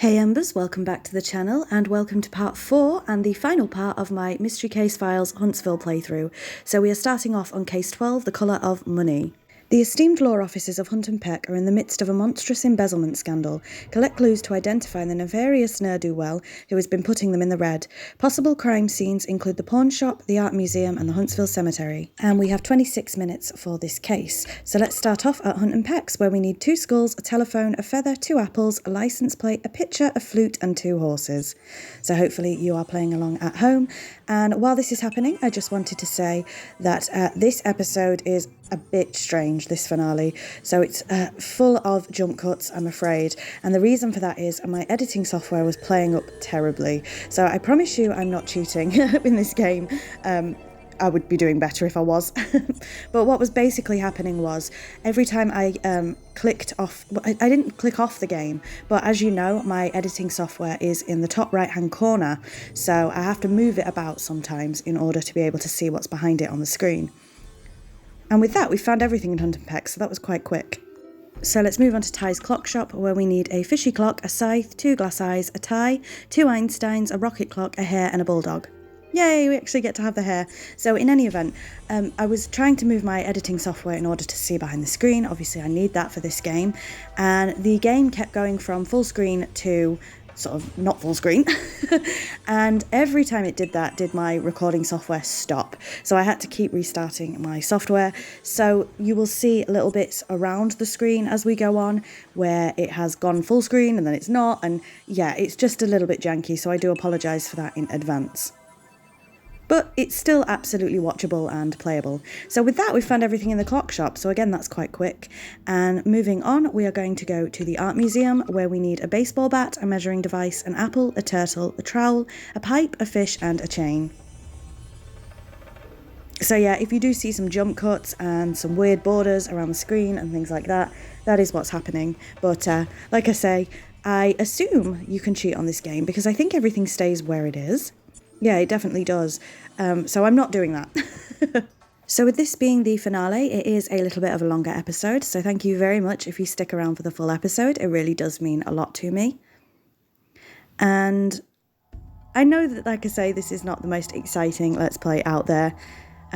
Hey Embers, welcome back to the channel and welcome to part 4 and the final part of my Mystery Case Files Huntsville playthrough. So we are starting off on case 12, The Colour of Money. The esteemed law officers of Hunt and Peck are in the midst of a monstrous embezzlement scandal. Collect clues to identify the nefarious ne'er-do-well who has been putting them in the red. Possible crime scenes include the pawn shop, the art museum and the Huntsville cemetery. And we have 26 minutes for this case. So let's start off at Hunt and Peck's, where we need 2 skulls, a telephone, a feather, 2 apples, a license plate, a pitcher, a flute and 2 horses. So hopefully you are playing along at home. And while this is happening, I just wanted to say that this episode is a bit strange, this finale. So it's full of jump cuts, I'm afraid. And the reason for that is my editing software was playing up terribly. So I promise you I'm not cheating in this game. I would be doing better if I was. But what was basically happening was every time I clicked off, I didn't click off the game, but as you know, my editing software is in the top right hand corner. So I have to move it about sometimes in order to be able to see what's behind it on the screen. And with that, we found everything in Hunt and Peck, so that was quite quick. So let's move on to Ty's clock shop, where we need a fishy clock, a scythe, 2 glass eyes, a tie, 2 Einsteins, a rocket clock, a hare and a bulldog. Yay, we actually get to have the hare. So in any event, I was trying to move my editing software in order to see behind the screen. Obviously I need that for this game. And the game kept going from full screen to sort of not full screen. And every time it did that, did my recording software stop. So I had to keep restarting my software. So you will see little bits around the screen as we go on where it has gone full screen and then it's not. And yeah, it's just a little bit janky. So I do apologise for that in advance. But it's still absolutely watchable and playable. So with that, we found everything in the clock shop. So again, that's quite quick. And moving on, we are going to go to the art museum, where we need a baseball bat, a measuring device, an apple, a turtle, a trowel, a pipe, a fish, and a chain. So yeah, if you do see some jump cuts and some weird borders around the screen and things like that, that is what's happening. But like I say, I assume you can cheat on this game because I think everything stays where it is. Yeah, it definitely does. So I'm not doing that. So with this being the finale, it is a little bit of a longer episode. So thank you very much if you stick around for the full episode. It really does mean a lot to me. And I know that, like I say, this is not the most exciting Let's Play out there.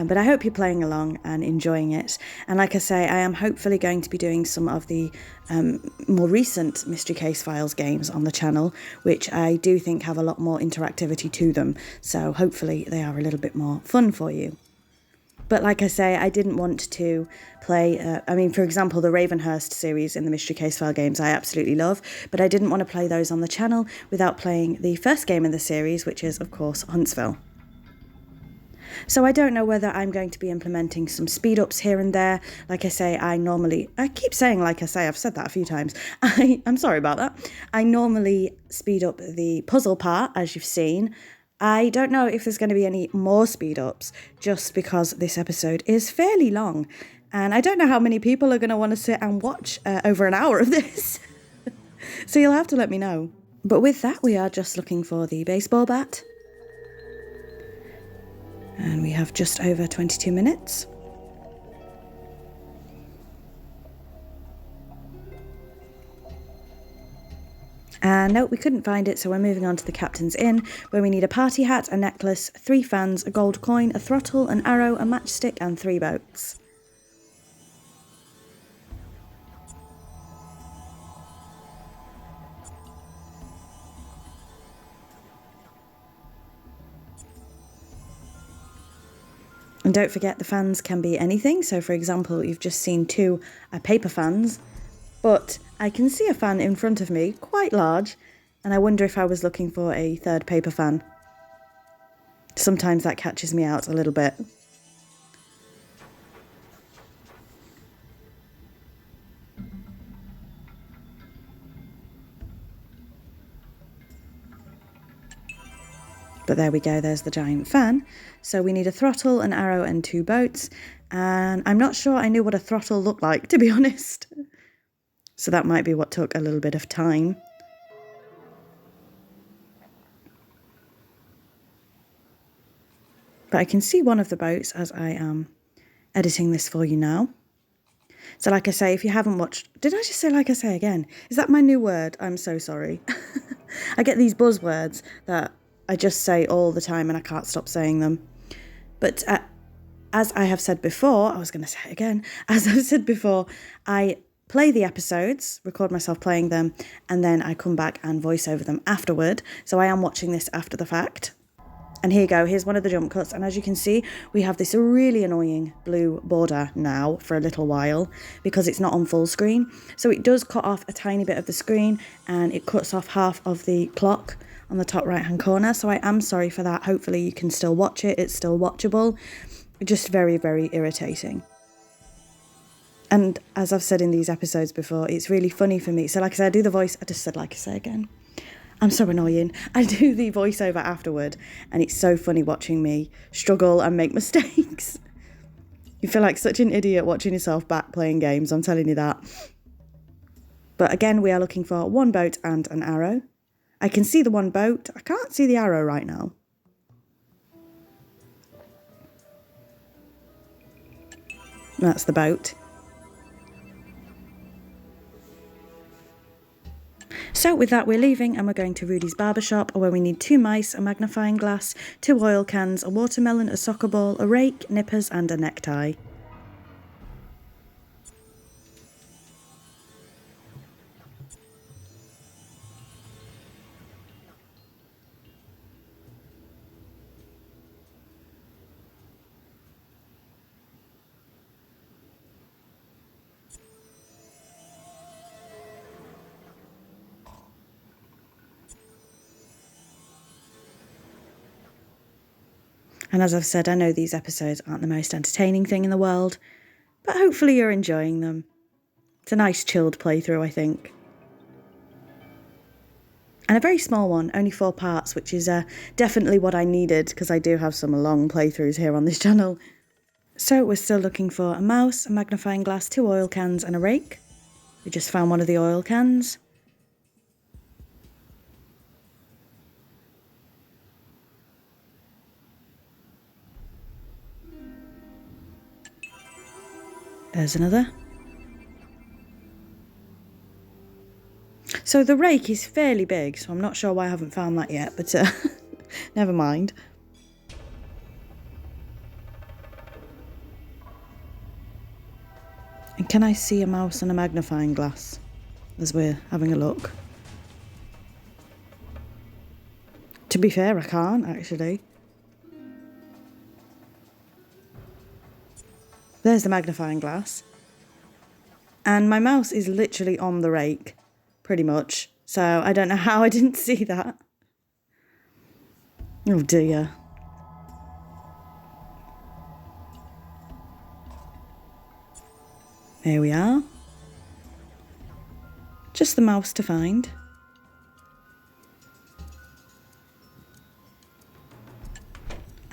But I hope you're playing along and enjoying it. And like I say, I am hopefully going to be doing some of the more recent Mystery Case Files games on the channel, which I do think have a lot more interactivity to them. So hopefully they are a little bit more fun for you. But like I say, I didn't want to play, for example, the Ravenhurst series in the Mystery Case File games I absolutely love, but I didn't want to play those on the channel without playing the first game in the series, which is, of course, Huntsville. So I don't know whether I'm going to be implementing some speed ups here and there. Like I say, I keep saying like I say, I've said that a few times. I'm sorry about that. I normally speed up the puzzle part, as you've seen. I don't know if there's going to be any more speed ups, just because this episode is fairly long. And I don't know how many people are going to want to sit and watch over an hour of this. So you'll have to let me know. But with that, we are just looking for the baseball bat. And we have just over 22 minutes. And no, we couldn't find it, so we're moving on to the Captain's Inn, where we need a party hat, a necklace, 3 fans, a gold coin, a throttle, an arrow, a matchstick, and 3 boats. And don't forget, the fans can be anything. So for example, you've just seen 2 paper fans, but I can see a fan in front of me, quite large, and I wonder if I was looking for a 3rd paper fan. Sometimes that catches me out a little bit. But there we go, there's the giant fan. So we need a throttle, an arrow and 2 boats. And I'm not sure I knew what a throttle looked like, to be honest. So that might be what took a little bit of time. But I can see one of the boats as I am editing this for you now. So like I say, if you haven't watched... Did I just say like I say again? Is that my new word? I'm so sorry. I get these buzzwords that I just say all the time and I can't stop saying them. But as I have said before, I was going to say it again, as I've said before, I play the episodes, record myself playing them, and then I come back and voice over them afterward. So I am watching this after the fact. And here you go, here's one of the jump cuts, and as you can see, we have this really annoying blue border now for a little while because it's not on full screen. So it does cut off a tiny bit of the screen and it cuts off half of the clock on the top right hand corner. So I am sorry for that. Hopefully you can still watch it, it's still watchable. Just very, very irritating. And as I've said in these episodes before, it's really funny for me. So like I said, I do the voice, I just said like I say again. I'm so annoying. I do the voiceover afterward, and it's so funny watching me struggle and make mistakes. You feel like such an idiot watching yourself back playing games, I'm telling you that. But again, we are looking for one boat and an arrow. I can see the one boat. I can't see the arrow right now. That's the boat. So with that, we're leaving and we're going to Rudy's barbershop, where we need 2 mice, a magnifying glass, 2 oil cans, a watermelon, a soccer ball, a rake, nippers and a necktie. And as I've said, I know these episodes aren't the most entertaining thing in the world, but hopefully you're enjoying them. It's a nice chilled playthrough, I think. And a very small one, only 4 parts, which is definitely what I needed, because I do have some long playthroughs here on this channel. So we're still looking for a mouse, a magnifying glass, 2 oil cans and a rake. We just found one of the oil cans. There's another. So the rake is fairly big, so I'm not sure why I haven't found that yet, but never mind. And can I see a mouse and a magnifying glass as we're having a look? To be fair, I can't actually. There's the magnifying glass. And my mouse is literally on the rake, pretty much. So I don't know how I didn't see that. Oh dear. There we are. Just the mouse to find.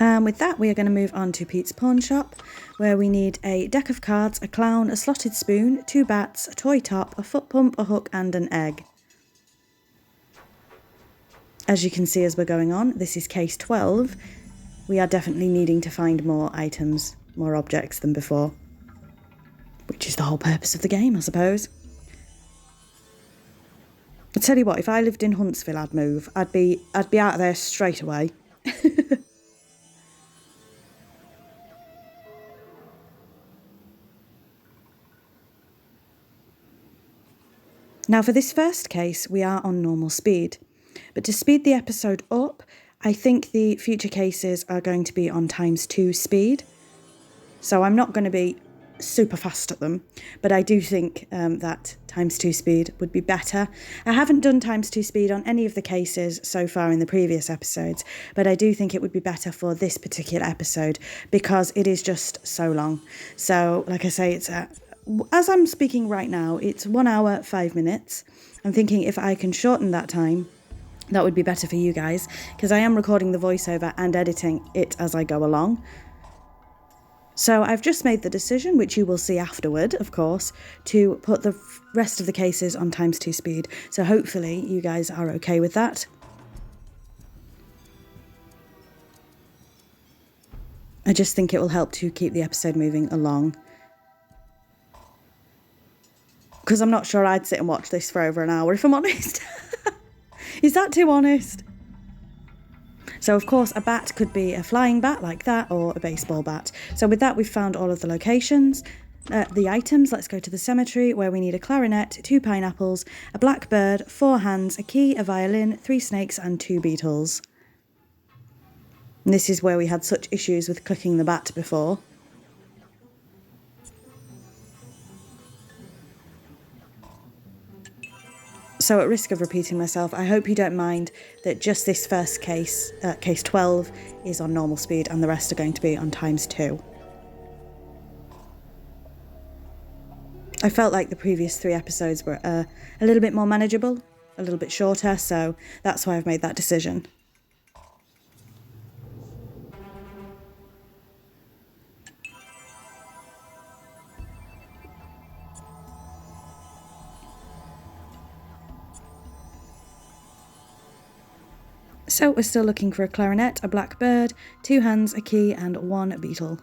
And with that, we are going to move on to Pete's pawn shop, where we need a deck of cards, a clown, a slotted spoon, 2 bats, a toy top, a foot pump, a hook and an egg. As you can see as we're going on, this is case 12. We are definitely needing to find more items, more objects than before. Which is the whole purpose of the game, I suppose. I tell you what, if I lived in Huntsville, I'd move. I'd be out there straight away. Now for this first case, we are on normal speed, but to speed the episode up, I think the future cases are going to be on ×2 speed. So I'm not going to be super fast at them, but I do think that ×2 speed would be better. I haven't done ×2 speed on any of the cases so far in the previous episodes, but I do think it would be better for this particular episode because it is just so long. So like I say, it's as I'm speaking right now, it's 1 hour, 5 minutes. I'm thinking if I can shorten that time, that would be better for you guys, because I am recording the voiceover and editing it as I go along. So I've just made the decision, which you will see afterward, of course, to put the rest of the cases on ×2 speed. So hopefully you guys are okay with that. I just think it will help to keep the episode moving along. Because I'm not sure I'd sit and watch this for over an hour, if I'm honest. Is that too honest? So of course a bat could be a flying bat like that, or a baseball bat. So with that we've found all of the locations. The items, let's go to the cemetery where we need a clarinet, 2 pineapples, a black bird, 4 hands, a key, a violin, 3 snakes and 2 beetles. And this is where we had such issues with clicking the bat before. So at risk of repeating myself, I hope you don't mind that just this first case, case 12, is on normal speed and the rest are going to be on ×2. I felt like the previous 3 episodes were a little bit more manageable, a little bit shorter, so that's why I've made that decision. So we're still looking for a clarinet, a black bird, 2 hands, a key and 1 beetle.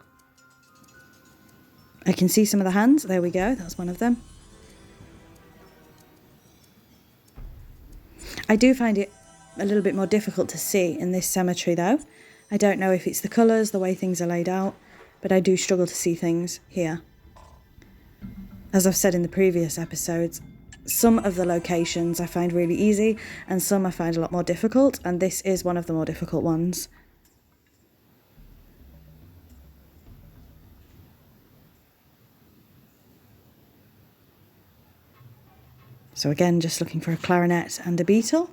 I can see some of the hands, there we go, that's one of them. I do find it a little bit more difficult to see in this cemetery though. I don't know if it's the colours, the way things are laid out, but I do struggle to see things here. As I've said in the previous episodes, some of the locations I find really easy and some I find a lot more difficult, and this is one of the more difficult ones. So again, just looking for a clarinet and a beetle.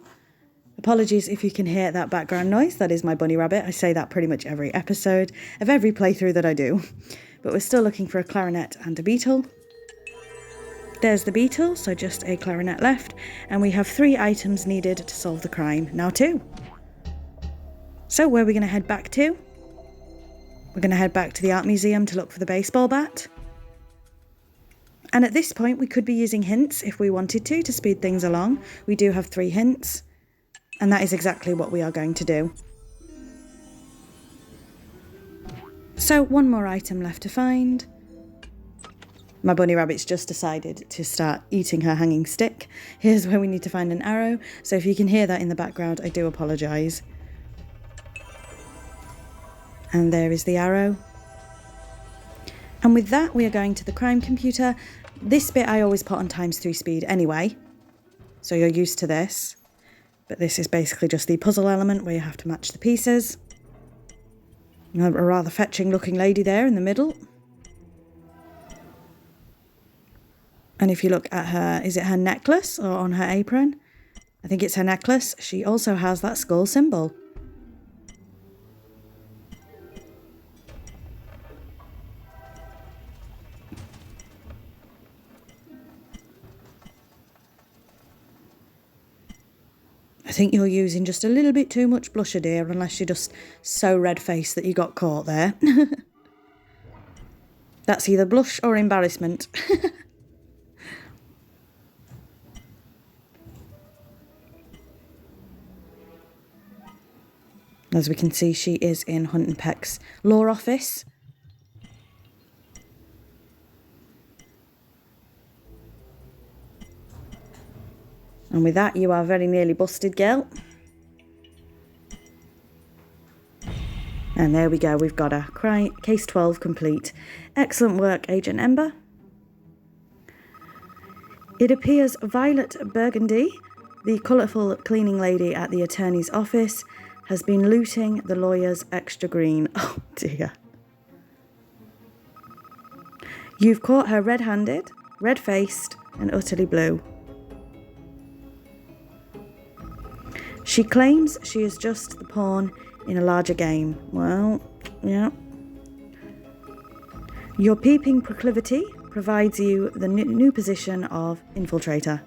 Apologies if you can hear that background noise, that is my bunny rabbit. I say that pretty much every episode of every playthrough that I do. But we're still looking for a clarinet and a beetle. There's the beetle, so just a clarinet left, and we have 3 items needed to solve the crime, now 2. So where are we going to head back to? We're going to head back to the art museum to look for the baseball bat. And at this point we could be using hints if we wanted to speed things along. We do have 3 hints, and that is exactly what we are going to do. So 1 more item left to find. My bunny rabbit's just decided to start eating her hanging stick. Here's where we need to find an arrow, so if you can hear that in the background, I do apologise. And there is the arrow. And with that, we are going to the crime computer. This bit I always put on ×3 speed anyway, so you're used to this. But this is basically just the puzzle element where you have to match the pieces. A rather fetching looking lady there in the middle. And if you look at her, is it her necklace or on her apron? I think it's her necklace. She also has that skull symbol. I think you're using just a little bit too much blusher, dear, unless you're just so red-faced that you got caught there. That's either blush or embarrassment. As we can see, she is in Hunt and Peck's law office. And with that, you are very nearly busted, girl. And there we go, we've got a case 12 complete. Excellent work, Agent Ember. It appears Violet Burgundy, the colourful cleaning lady at the attorney's office, has been looting the lawyer's extra green. Oh dear. You've caught her red-handed, red-faced and utterly blue. She claims she is just the pawn in a larger game. Well, yeah. Your peeping proclivity provides you the new position of infiltrator.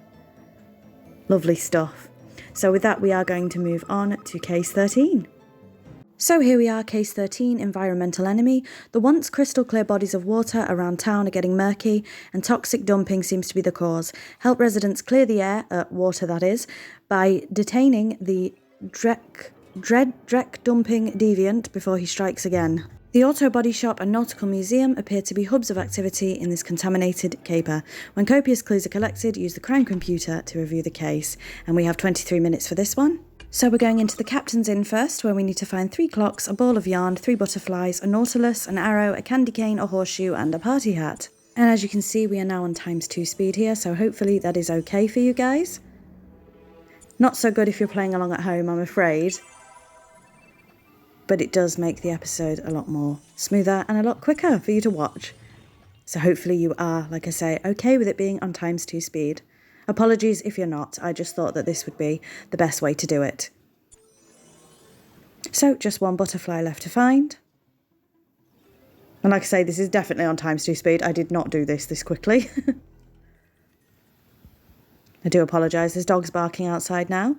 Lovely stuff. So with that, we are going to move on to case 13. So here we are, case 13, environmental enemy. The once crystal clear bodies of water around town are getting murky, and toxic dumping seems to be the cause. Help residents clear the air, water that is, by detaining the Drek dumping deviant before he strikes again. The auto body shop and nautical museum appear to be hubs of activity in this contaminated caper. When copious clues are collected, use the crime computer to review the case. And we have 23 minutes for this one. So we're going into the captain's inn first, where we need to find 3 clocks, a ball of yarn, 3 butterflies, a nautilus, an arrow, a candy cane, a horseshoe and a party hat. And as you can see, we are now on ×2 speed here, so hopefully that is okay for you guys. Not so good if you're playing along at home, I'm afraid. But it does make the episode a lot more smoother and a lot quicker for you to watch. So hopefully you are, like I say, okay with it being on ×2 speed. Apologies if you're not, I just thought that this would be the best way to do it. So just 1 butterfly left to find. And like I say, this is definitely on ×2 speed. I did not do this quickly. I do apologise, there's dogs barking outside now.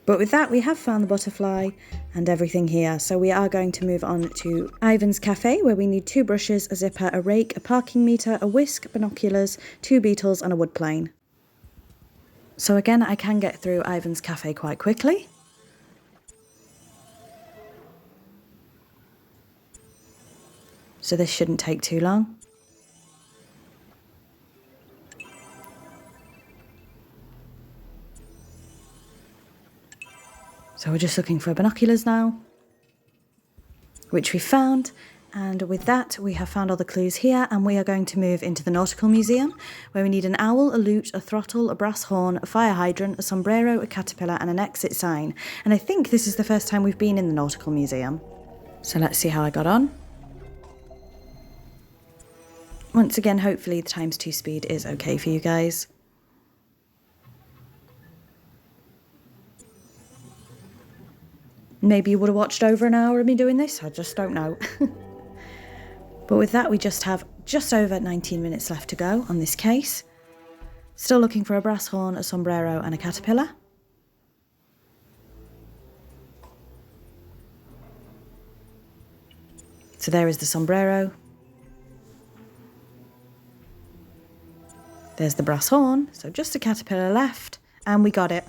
But with that, we have found the butterfly and everything here. So we are going to move on to Ivan's Cafe, where we need 2 brushes, a zipper, a rake, a parking meter, a whisk, binoculars, 2 beetles and a wood plane. So again, I can get through Ivan's Cafe quite quickly. So this shouldn't take too long. So we're just looking for binoculars now, which we found. And with that, we have found all the clues here, and we are going to move into the Nautical Museum, where we need an owl, a lute, a throttle, a brass horn, a fire hydrant, a sombrero, a caterpillar, and an exit sign. And I think this is the first time we've been in the Nautical Museum. So let's see how I got on. Once again, hopefully the ×2 speed is okay for you guys. Maybe you would have watched over an hour of me doing this, I just don't know. But with that, we just have just over 19 minutes left to go on this case. Still looking for a brass horn, a sombrero and a caterpillar. So there is the sombrero. There's the brass horn, so just a caterpillar left, and we got it.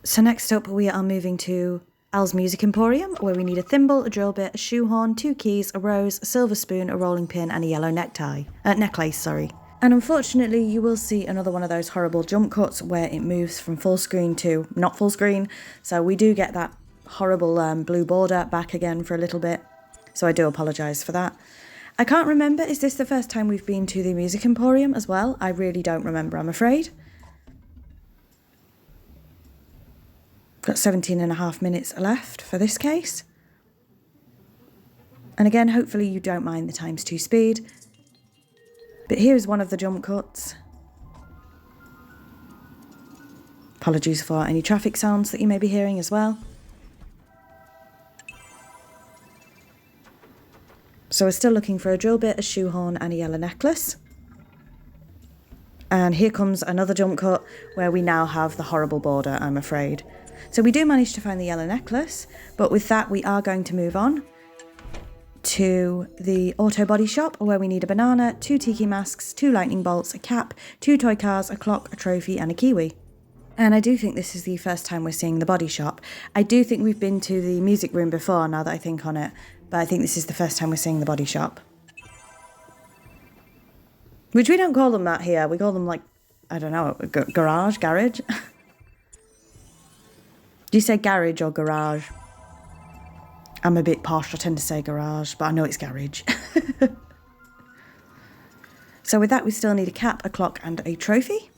So next up, we are moving to Al's Music Emporium, where we need a thimble, a drill bit, a shoehorn, 2 keys, a rose, a silver spoon, a rolling pin, and a yellow necklace. And unfortunately, you will see another one of those horrible jump cuts where it moves from full screen to not full screen. So we do get that horrible blue border back again for a little bit. So I do apologise for that. I can't remember, is this the first time we've been to the Music Emporium as well? I really don't remember, I'm afraid. Got 17.5 minutes left for this case. And again, hopefully you don't mind the ×2 speed. But here's one of the jump cuts. Apologies for any traffic sounds that you may be hearing as well. So we're still looking for a drill bit, a shoehorn and a yellow necklace. And here comes another jump cut where we now have the horrible border, I'm afraid. So we do manage to find the yellow necklace, but with that we are going to move on to the auto body shop, where we need a banana, 2 tiki masks, 2 lightning bolts, a cap, 2 toy cars, a clock, a trophy and a kiwi. And I do think this is the first time we're seeing the body shop. I do think we've been to the music room before, now that I think on it, but I think this is the first time we're seeing the body shop. Which we don't call them that here, we call them like, I don't know, garage? Do you say garage or garage? I'm a bit posh, I tend to say garage, but I know it's garage. So with that, we still need a cap, a clock and a trophy.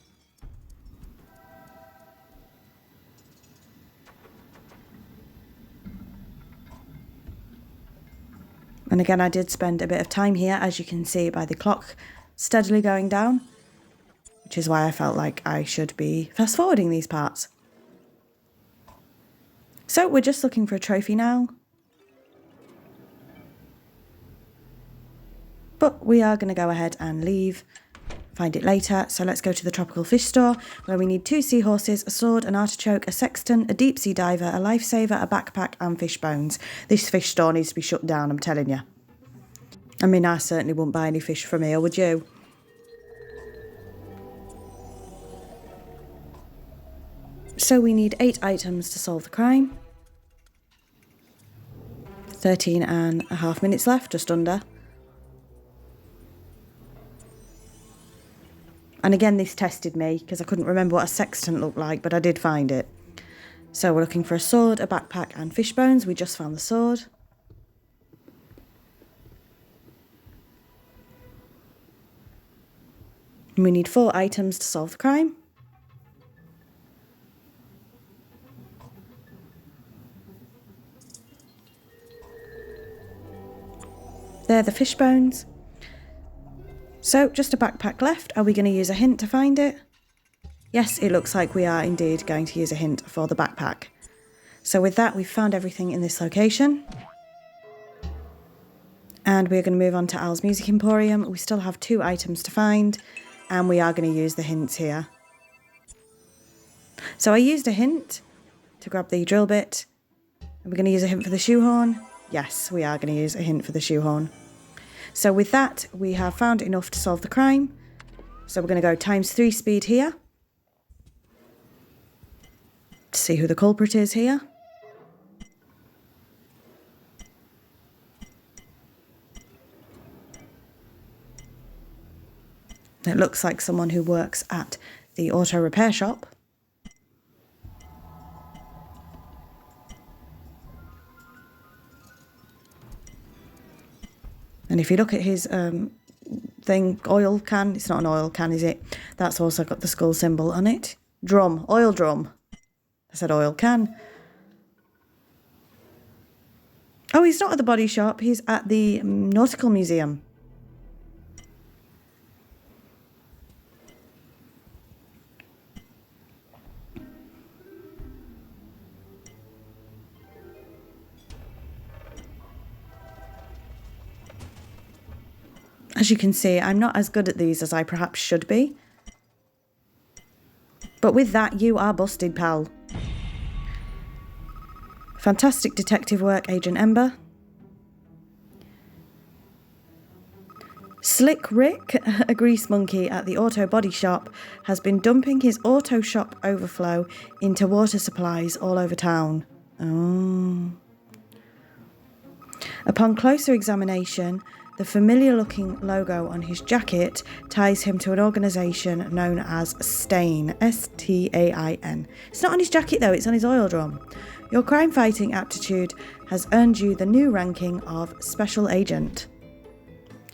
And again, I did spend a bit of time here, as you can see by the clock steadily going down, which is why I felt like I should be fast forwarding these parts. So we're just looking for a trophy now. But we are going to go ahead and leave, find it later. So let's go to the tropical fish store, where we need 2 seahorses, a sword, an artichoke, a sextant, a deep sea diver, a lifesaver, a backpack and fish bones. This fish store needs to be shut down, I'm telling you. I mean, I certainly wouldn't buy any fish from here, would you? So we need 8 items to solve the crime. 13.5 minutes left, just under. And again, this tested me because I couldn't remember what a sextant looked like, but I did find it. So we're looking for a sword, a backpack and fish bones. We just found the sword. And we need 4 items to solve the crime. They're the fish bones. So just a backpack left. Are we going to use a hint to find it? Yes, it looks like we are indeed going to use a hint for the backpack. So with that, we've found everything in this location. And we're going to move on to Al's Music Emporium. We still have 2 items to find, and we are going to use the hints here. So I used a hint to grab the drill bit. Are we going to use a hint for the shoehorn? Yes, we are going to use a hint for the shoehorn. So with that, we have found enough to solve the crime. So we're going to go ×3 speed here. To see who the culprit is here. It looks like someone who works at the auto repair shop. And if you look at his oil can, it's not an oil can, is it? That's also got the skull symbol on it. Drum, oil drum. I said oil can. Oh, he's not at the body shop, he's at the Nautical Museum. As you can see, I'm not as good at these as I perhaps should be. But with that, you are busted, pal. Fantastic detective work, Agent Ember. Slick Rick, a grease monkey at the auto body shop, has been dumping his auto shop overflow into water supplies all over town. Oh. Upon closer examination, the familiar-looking logo on his jacket ties him to an organisation known as STAIN, S-T-A-I-N. It's not on his jacket though, it's on his oil drum. Your crime-fighting aptitude has earned you the new ranking of Special Agent.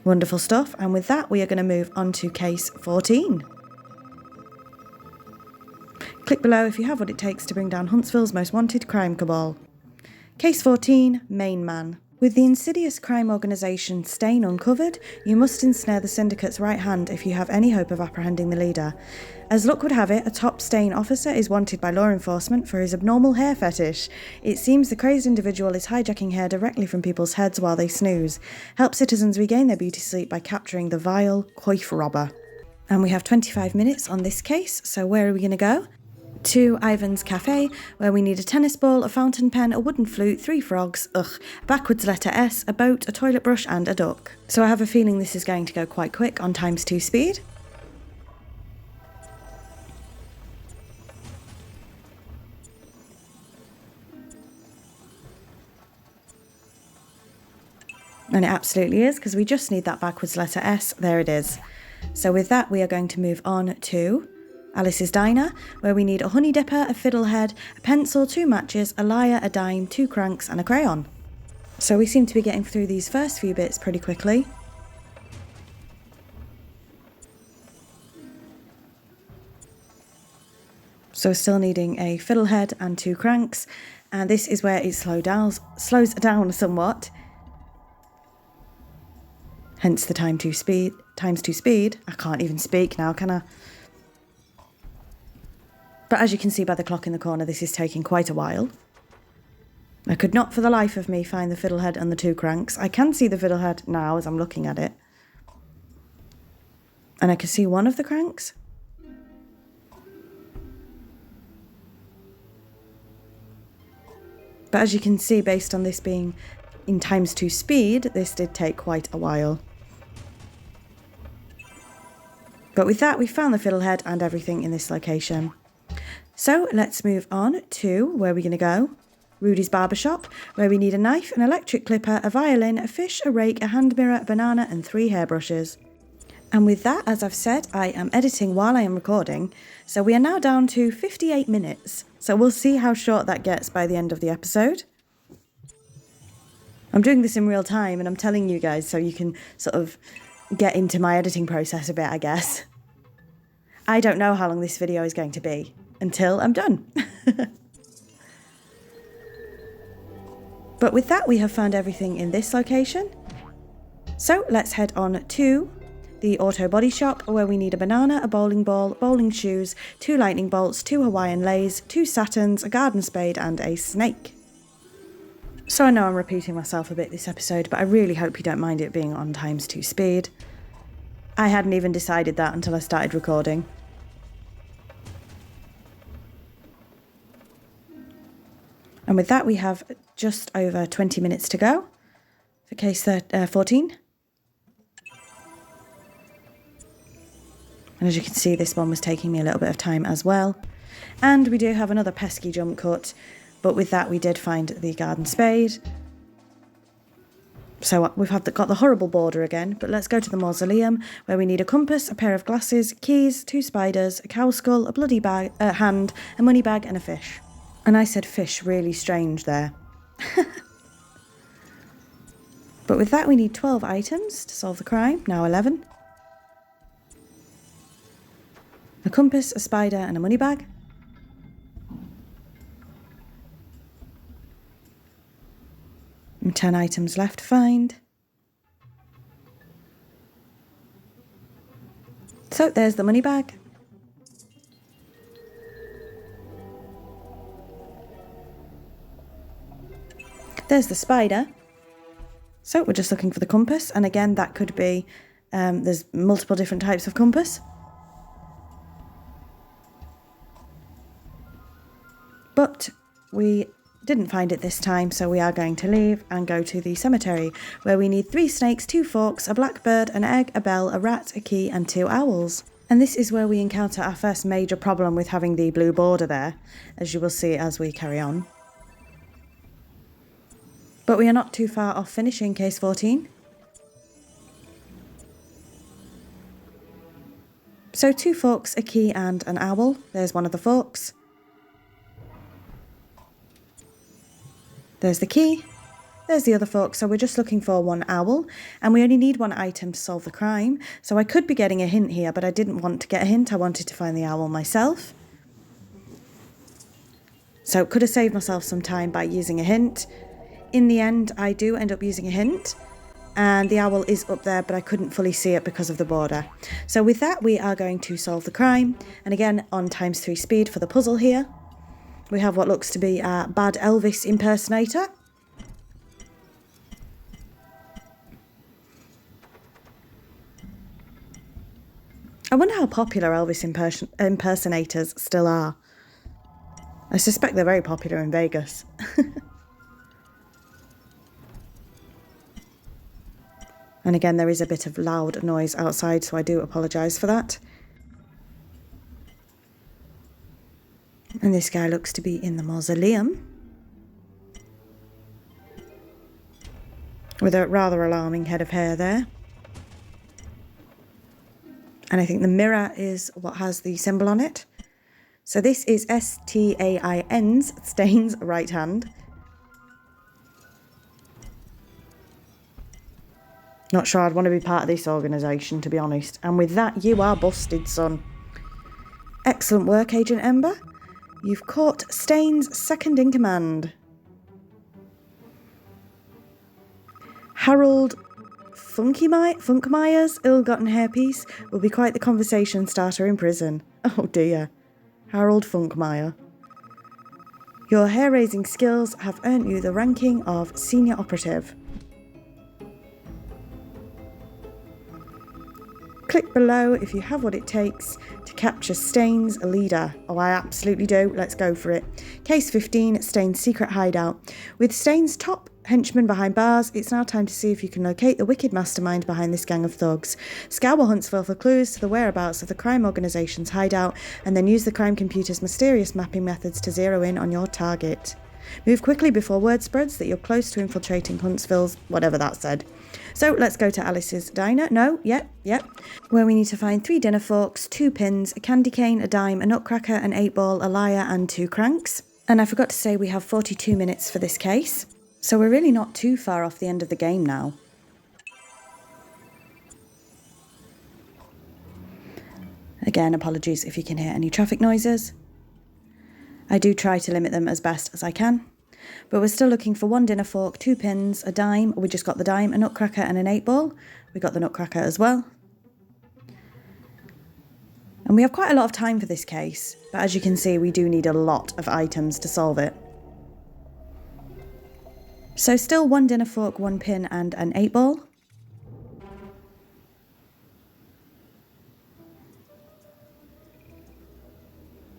Wonderful stuff, and with that we are going to move on to case 14. Click below if you have what it takes to bring down Huntsville's most wanted crime cabal. Case 14, Main Man. With the insidious crime organisation STAIN uncovered, you must ensnare the syndicate's right hand if you have any hope of apprehending the leader. As luck would have it, a top STAIN officer is wanted by law enforcement for his abnormal hair fetish. It seems the crazed individual is hijacking hair directly from people's heads while they snooze. Help citizens regain their beauty sleep by capturing the vile coif robber. And we have 25 minutes on this case, so where are we going to go? To Ivan's Cafe, where we need a tennis ball, a fountain pen, a wooden flute, 3 frogs, a backwards letter S, a boat, a toilet brush and a duck. So I have a feeling this is going to go quite quick on ×2 speed. And it absolutely is, because we just need that backwards letter S. There it is. So with that, we are going to move on to Alice's Diner, where we need a honey dipper, a fiddlehead, a pencil, 2 matches, a lyre, a dime, 2 cranks and a crayon. So we seem to be getting through these first few bits pretty quickly. So still needing a fiddlehead and 2 cranks, and this is where it slows down somewhat. Hence the ×2 speed. I can't even speak now, can I? But as you can see by the clock in the corner, this is taking quite a while. I could not for the life of me find the fiddlehead and the 2 cranks. I can see the fiddlehead now as I'm looking at it. And I can see one of the cranks. But as you can see, based on this being in ×2 speed, this did take quite a while. But with that, we found the fiddlehead and everything in this location. So let's move on to where we're going to go. Rudy's Barbershop, where we need a knife, an electric clipper, a violin, a fish, a rake, a hand mirror, a banana and 3 hairbrushes. And with that, as I've said, I am editing while I am recording, so we are now down to 58 minutes. So we'll see how short that gets by the end of the episode. I'm doing this in real time and I'm telling you guys so you can sort of get into my editing process a bit, I guess. I don't know how long this video is going to be until I'm done. But with that, we have found everything in this location. So let's head on to the auto body shop, where we need a banana, a bowling ball, bowling shoes, 2 lightning bolts, 2 Hawaiian leis, 2 satins, a garden spade and a snake. So I know I'm repeating myself a bit this episode, but I really hope you don't mind it being on ×2 speed. I hadn't even decided that until I started recording. And with that, we have just over 20 minutes to go for case 14. And as you can see, this one was taking me a little bit of time as well. And we do have another pesky jump cut, but with that we did find the garden spade. So we've got the horrible border again, but let's go to the mausoleum, where we need a compass, a pair of glasses, keys, 2 spiders, a cow skull, a bloody hand, a money bag and a fish. And I said fish really strange there. But with that we need 12 items to solve the crime, now 11. A compass, a spider and a money bag. And 10 items left to find. So there's the money bag. There's the spider. So we're just looking for the compass, and again that could be, there's multiple different types of compass. But we didn't find it this time, so we are going to leave and go to the cemetery, where we need 3 snakes, 2 forks, a blackbird, an egg, a bell, a rat, a key and 2 owls. And this is where we encounter our first major problem with having the blue border there, as you will see as we carry on. But we are not too far off finishing case 14. So 2 forks, a key and an owl. There's one of the forks. There's the key. There's the other fork. So we're just looking for 1 owl, and we only need 1 item to solve the crime. So I could be getting a hint here, but I didn't want to get a hint. I wanted to find the owl myself. So could have saved myself some time by using a hint. In the end, I do end up using a hint, and the owl is up there, but I couldn't fully see it because of the border. So with that, we are going to solve the crime. And again, on ×3 speed for the puzzle here. We have what looks to be a bad Elvis impersonator. I wonder how popular Elvis impersonators still are. I suspect they're very popular in Vegas. And again, there is a bit of loud noise outside, so I do apologise for that. And this guy looks to be in the mausoleum, with a rather alarming head of hair there. And I think the mirror is what has the symbol on it. So this is Stain's, Stain's right hand. Not sure I'd want to be part of this organisation, to be honest. And with that, you are busted, son. Excellent work, Agent Ember. You've caught Stain's second in command. Harold Funkmeyer's ill-gotten hairpiece will be quite the conversation starter in prison. Oh dear. Harold Funkmeyer. Your hair-raising skills have earned you the ranking of senior operative. Click below if you have what it takes to capture Stain's leader. Oh, I absolutely do. Let's go for it. Case 15, Stain's secret hideout. With Stain's top henchmen behind bars, it's now time to see if you can locate the wicked mastermind behind this gang of thugs. Scour Huntsville for clues to the whereabouts of the crime organisation's hideout, and then use the crime computer's mysterious mapping methods to zero in on your target. Move quickly before word spreads that you're close to infiltrating Huntsville's whatever that said. So let's go to Alice's diner. No, yep. Where we need to find 3 dinner forks, 2 pins, a candy cane, a dime, a nutcracker, an 8-ball, a lyre and 2 cranks. And I forgot to say we have 42 minutes for this case. So we're really not too far off the end of the game now. Again, apologies if you can hear any traffic noises. I do try to limit them as best as I can. But we're still looking for 1 dinner fork, 2 pins, a dime, we just got the dime, a nutcracker and an 8-ball. We got the nutcracker as well. And we have quite a lot of time for this case, but as you can see, we do need a lot of items to solve it. So still 1 dinner fork, 1 pin and an 8-ball.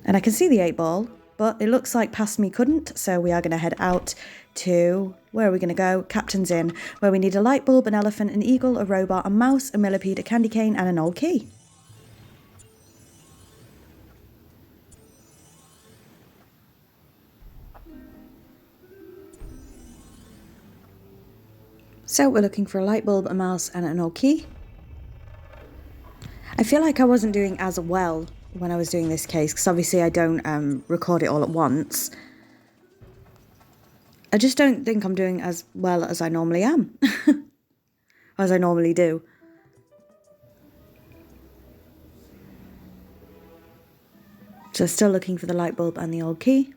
And I can see the 8-ball, but it looks like past me couldn't, so we are going to head out to, where are we going to go? Captain's Inn, where we need a light bulb, an elephant, an eagle, a robot, a mouse, a millipede, a candy cane and an old key. So we're looking for a light bulb, a mouse and an old key. I feel like I wasn't doing as well when I was doing this case, because obviously I don't record it all at once. I just don't think I'm doing as well as I normally am. As I normally do. So still looking for the light bulb and the old key.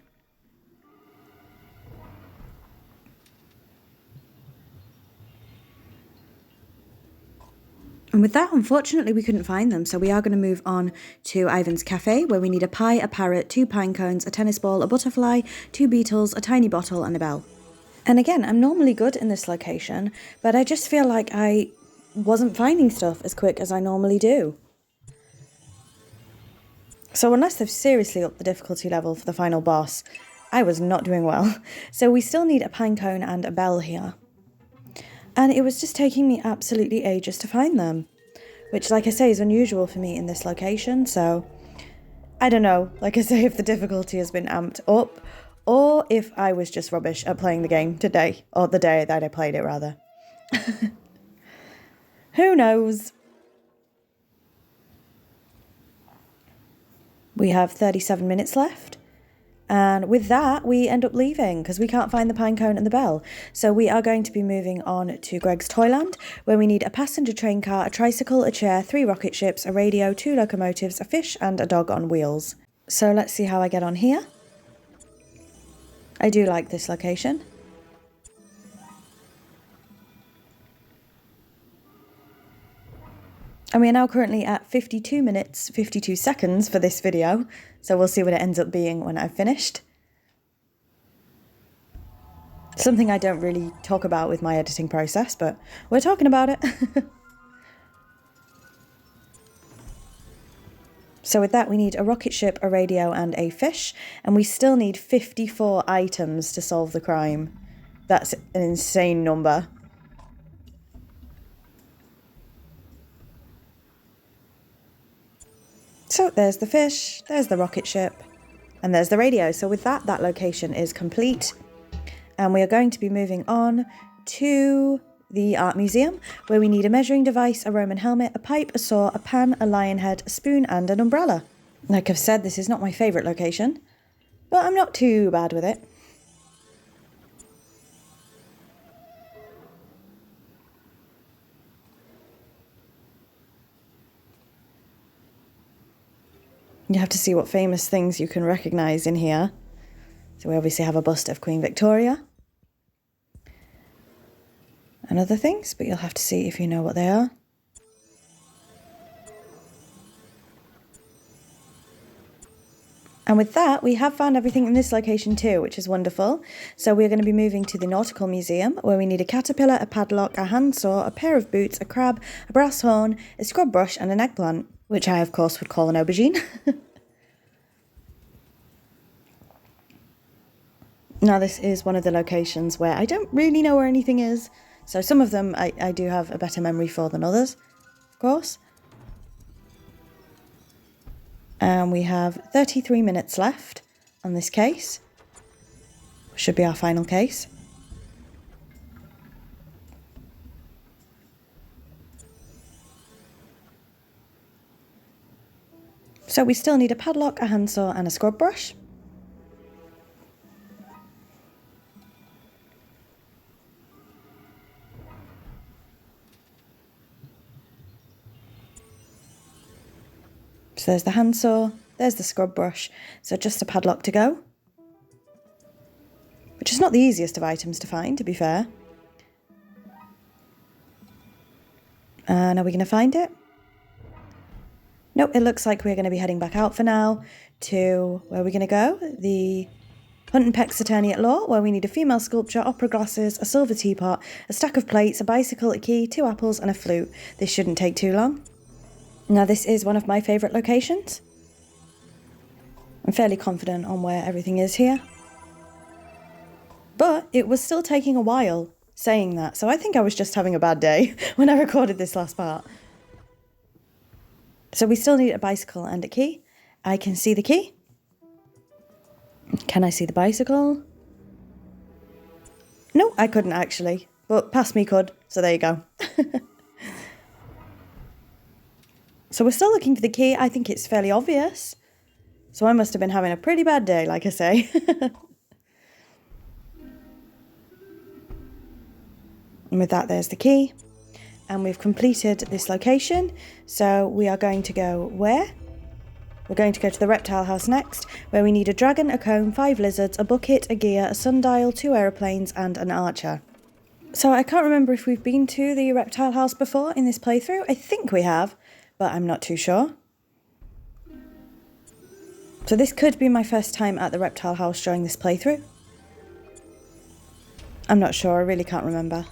And with that, unfortunately, we couldn't find them, so we are going to move on to Ivan's Cafe, where we need a pie, a parrot, 2 pine cones, a tennis ball, a butterfly, 2 beetles, a tiny bottle, and a bell. And again, I'm normally good in this location, but I just feel like I wasn't finding stuff as quick as I normally do. So unless they've seriously upped the difficulty level for the final boss, I was not doing well. So we still need a pine cone and a bell here. And it was just taking me absolutely ages to find them, which, like I say, is unusual for me in this location. So I don't know, like I say, if the difficulty has been amped up or if I was just rubbish at playing the game today, or the day that I played it, rather. Who knows? We have 37 minutes left. And with that, we end up leaving because we can't find the pine cone and the bell. So we are going to be moving on to Greg's Toyland, where we need a passenger train car, a tricycle, a chair, 3 rocket ships, a radio, 2 locomotives, a fish and a dog on wheels. So let's see how I get on here. I do like this location. And we are now currently at 52 minutes, 52 seconds for this video, so we'll see what it ends up being when I've finished. Something I don't really talk about with my editing process, but we're talking about it. So with that, we need a rocket ship, a radio, and a fish, and we still need 54 items to solve the crime. That's an insane number. So there's the fish, there's the rocket ship, and there's the radio. So with that, that location is complete. And we are going to be moving on to the art museum, where we need a measuring device, a Roman helmet, a pipe, a saw, a pan, a lion head, a spoon, and an umbrella. Like I've said, this is not my favourite location, but I'm not too bad with it. You have to see what famous things you can recognise in here. So we obviously have a bust of Queen Victoria and other things, but you'll have to see if you know what they are. And with that, we have found everything in this location too, which is wonderful. So we're going to be moving to the Nautical Museum, where we need a caterpillar, a padlock, a handsaw, a pair of boots, a crab, a brass horn, a scrub brush, and an eggplant, which I, of course, would call an aubergine. Now this is one of the locations where I don't really know where anything is. So some of them I do have a better memory for than others, of course. And we have 33 minutes left on this case. Should be our final case. So we still need a padlock, a handsaw and a scrub brush. So there's the handsaw, there's the scrub brush, so just a padlock to go. Which is not the easiest of items to find, to be fair. And are we going to find it? Nope, it looks like we're going to be heading back out for now to where we're going to go. The Hunt and Peck's Attorney at Law, where we need a female sculpture, opera glasses, a silver teapot, a stack of plates, a bicycle, a key, 2 apples and a flute. This shouldn't take too long. Now this is one of my favourite locations. I'm fairly confident on where everything is here. But it was still taking a while saying that, so I think I was just having a bad day when I recorded this last part. So we still need a bicycle and a key. I can see the key. Can I see the bicycle? No, I couldn't actually, but past me could, so there you go. So we're still looking for the key. I think it's fairly obvious. So I must have been having a pretty bad day, like I say. And with that, there's the key. And we've completed this location. So we are going to go where? We're going to go to the reptile house next, where we need a dragon, a comb, 5 lizards, a bucket, a gear, a sundial, 2 aeroplanes, and an archer. So I can't remember if we've been to the reptile house before in this playthrough. I think we have, but I'm not too sure. So this could be my first time at the reptile house during this playthrough. I'm not sure, I really can't remember.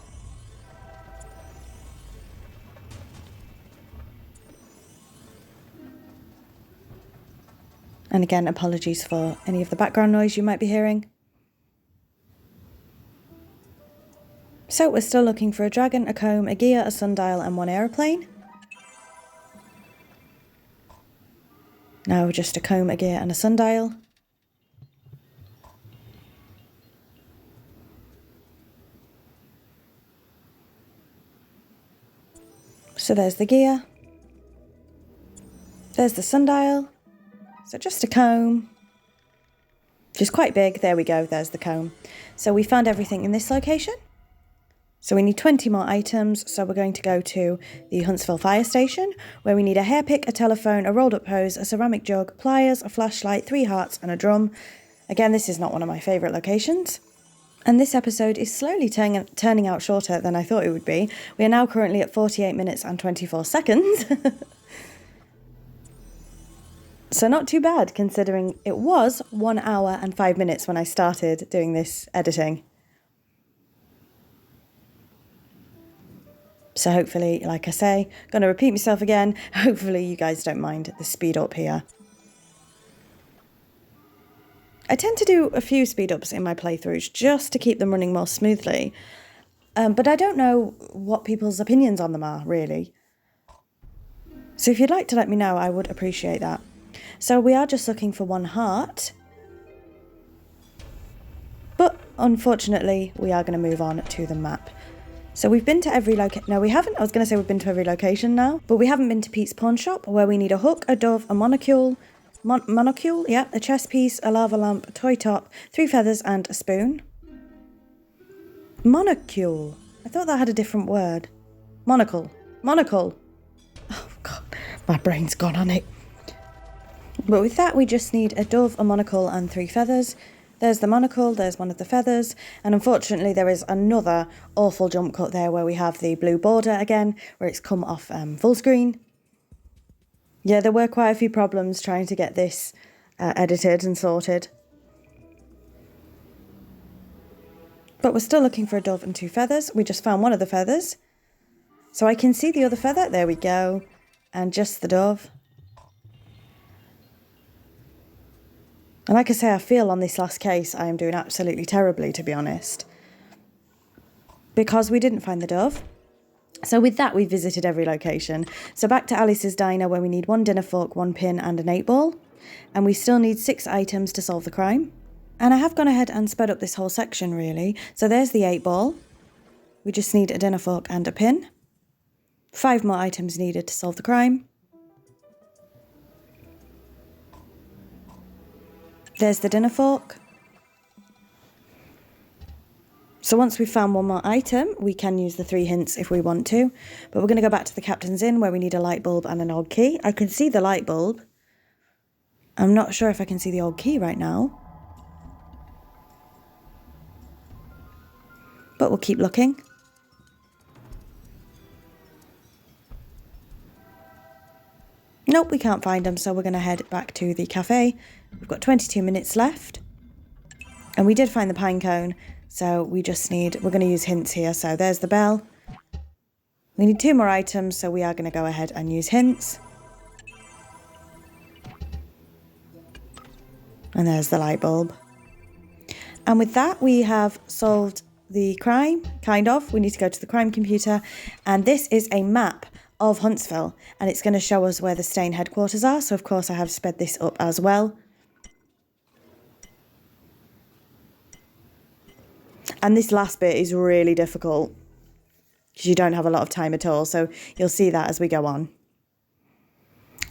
And again, apologies for any of the background noise you might be hearing. So we're still looking for a dragon, a comb, a gear, a sundial and 1 aeroplane. Now just a comb, a gear and a sundial. So there's the gear. There's the sundial. So just a comb, which is quite big. There we go, there's the comb. So we found everything in this location. So we need 20 more items, so we're going to go to the Huntsville fire station, where we need a hairpick, a telephone, a rolled up hose, a ceramic jug, pliers, a flashlight, 3 hearts and a drum. Again, this is not one of my favourite locations. And this episode is slowly turning out shorter than I thought it would be. We are now currently at 48 minutes and 24 seconds. So not too bad, considering it was 1 hour and 5 minutes when I started doing this editing. So hopefully, like I say, going to repeat myself again, hopefully you guys don't mind the speed up here. I tend to do a few speed ups in my playthroughs just to keep them running more smoothly. But I don't know what people's opinions on them are, really. So if you'd like to let me know, I would appreciate that. So we are just looking for 1 heart. But unfortunately, we are going to move on to the map. So we've been to every location. No, we haven't. I was going to say we've been to every location now. But we haven't been to Pete's pawn shop, where we need a hook, a dove, a monocule. Monocule, yeah. A chess piece, a lava lamp, a toy top, 3 feathers and a spoon. Monocule. I thought that had a different word. Monocle. Monocle. Oh, God. My brain's gone on it. But with that, we just need a dove, a monocle and 3 feathers. There's the monocle, there's one of the feathers, and unfortunately there is another awful jump cut there where we have the blue border again, where it's come off full screen. Yeah, there were quite a few problems trying to get this edited and sorted. But we're still looking for a dove and 2 feathers. We just found one of the feathers. So I can see the other feather, there we go, and just the dove. And like I say, I feel on this last case I am doing absolutely terribly, to be honest, because we didn't find the dove. So with that, we visited every location. So back to Alice's diner, where we need 1 dinner fork, 1 pin and an 8-ball. And we still need 6 items to solve the crime. And I have gone ahead and sped up this whole section, really. So there's the 8-ball. We just need a dinner fork and a pin. 5 more items needed to solve the crime. There's the dinner fork. So once we've found 1 more item, we can use the 3 hints if we want to. But we're going to go back to the Captain's Inn, where we need a light bulb and an old key. I can see the light bulb. I'm not sure if I can see the old key right now. But we'll keep looking. Nope, we can't find them, so we're going to head back to the cafe. We've got 22 minutes left. And we did find the pine cone, so we're going to use hints here. So there's the bell. We need 2 more items, so we are going to go ahead and use hints. And there's the light bulb. And with that, we have solved the crime, kind of. We need to go to the crime computer. And this is a map of Huntsville, and it's going to show us where the Stain headquarters are. So of course I have sped this up as well. And this last bit is really difficult because you don't have a lot of time at all. So you'll see that as we go on.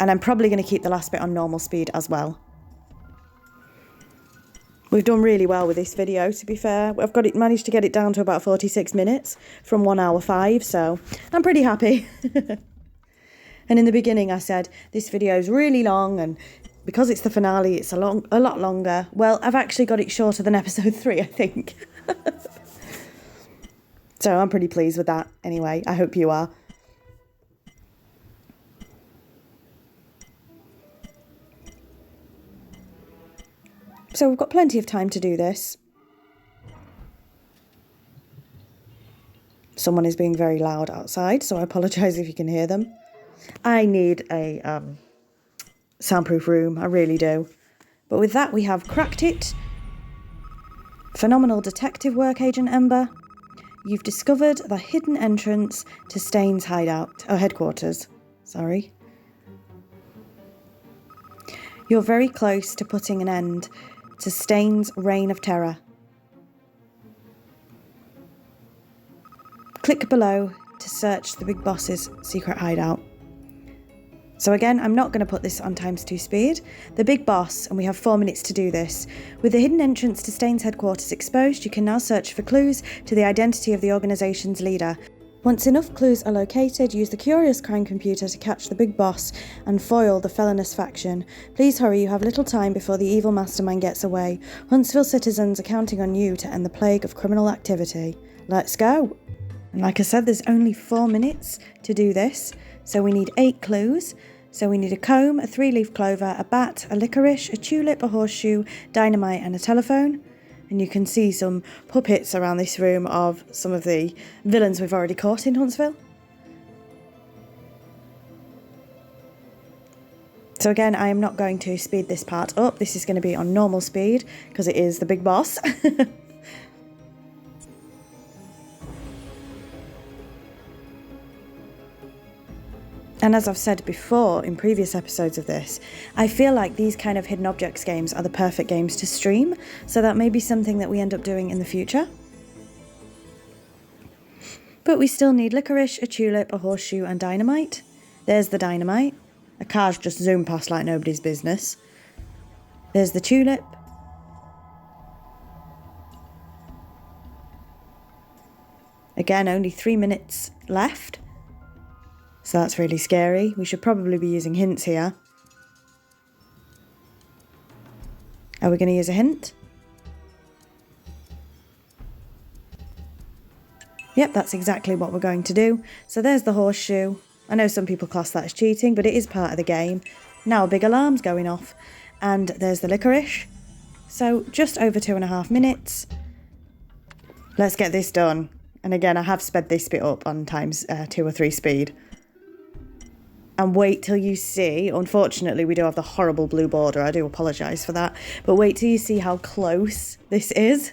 And I'm probably going to keep the last bit on normal speed as well. We've done really well with this video, to be fair. I've managed to get it down to about 46 minutes from 1 hour 5, so I'm pretty happy. And in the beginning I said this video is really long, and because it's the finale it's a lot longer. Well, I've actually got it shorter than episode 3, I think. So I'm pretty pleased with that anyway. I hope you are. So we've got plenty of time to do this. Someone is being very loud outside, so I apologise if you can hear them. I need a soundproof room, I really do. But with that, we have cracked it. Phenomenal detective work, Agent Ember. You've discovered the hidden entrance to Stain's headquarters. Sorry. You're very close to putting an end to Stain's reign of terror. Click below to search the Big Boss's secret hideout. So again, I'm not going to put this on ×2 speed. The Big Boss, and we have 4 minutes to do this. With the hidden entrance to Stain's headquarters exposed, you can now search for clues to the identity of the organisation's leader. Once enough clues are located, use the curious crime computer to catch the Big Boss and foil the felonious faction. Please hurry, you have little time before the evil mastermind gets away. Huntsville citizens are counting on you to end the plague of criminal activity. Let's go! And like I said, there's only 4 minutes to do this, so we need 8 clues. So we need a comb, a 3-leaf clover, a bat, a licorice, a tulip, a horseshoe, dynamite and a telephone. And you can see some puppets around this room of some of the villains we've already caught in Huntsville. So again, I am not going to speed this part up. This is going to be on normal speed because it is the Big Boss. And as I've said before in previous episodes of this, I feel like these kind of hidden objects games are the perfect games to stream, so that may be something that we end up doing in the future. But we still need licorice, a tulip, a horseshoe and dynamite. There's the dynamite. A car's just zoomed past like nobody's business. There's the tulip. Again, only 3 minutes left. So that's really scary. We should probably be using hints here. Are we going to use a hint? Yep, that's exactly what we're going to do. So there's the horseshoe. I know some people class that as cheating, but it is part of the game. Now a big alarm's going off. And there's the licorice. So just over 2.5 minutes. Let's get this done. And again, I have sped this bit up on ×2 or 3 speed. And wait till you see, unfortunately we do have the horrible blue border, I do apologise for that, but wait till you see how close this is.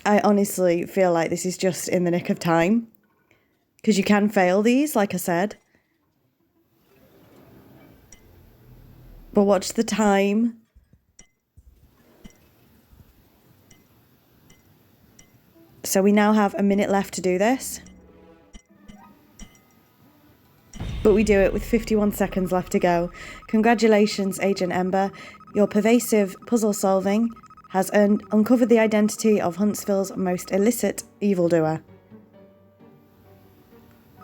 I honestly feel like this is just in the nick of time, because you can fail these, like I said. But watch the time. So we now have a minute left to do this. But we do it with 51 seconds left to go. Congratulations, Agent Ember. Your pervasive puzzle solving has uncovered the identity of Huntsville's most illicit evildoer.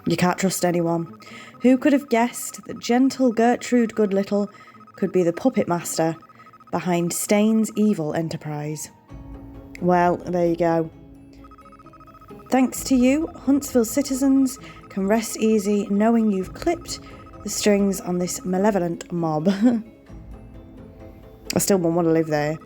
You can't trust anyone. Who could have guessed that gentle Gertrude Goodlittle could be the puppet master behind Stain's evil enterprise? Well, there you go. Thanks to you, Huntsville citizens can rest easy knowing you've clipped the strings on this malevolent mob. I still wouldn't want to live there.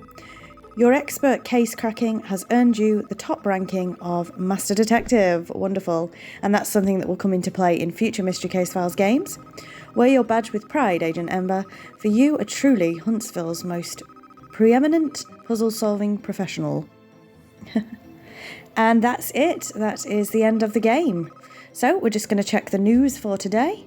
Your expert case cracking has earned you the top ranking of Master Detective. Wonderful. And that's something that will come into play in future Mystery Case Files games. Wear your badge with pride, Agent Ember, for you are truly Huntsville's most preeminent puzzle-solving professional. And that's it. That is the end of the game. So we're just going to check the news for today.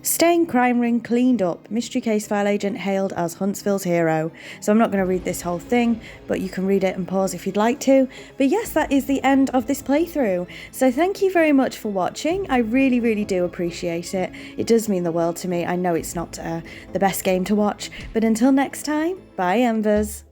Stain crime ring cleaned up. Mystery case file agent hailed as Huntsville's hero. So I'm not going to read this whole thing, but you can read it and pause if you'd like to. But yes, that is the end of this playthrough. So thank you very much for watching. I really, really do appreciate it. It does mean the world to me. I know it's not the best game to watch. But until next time, bye Embers.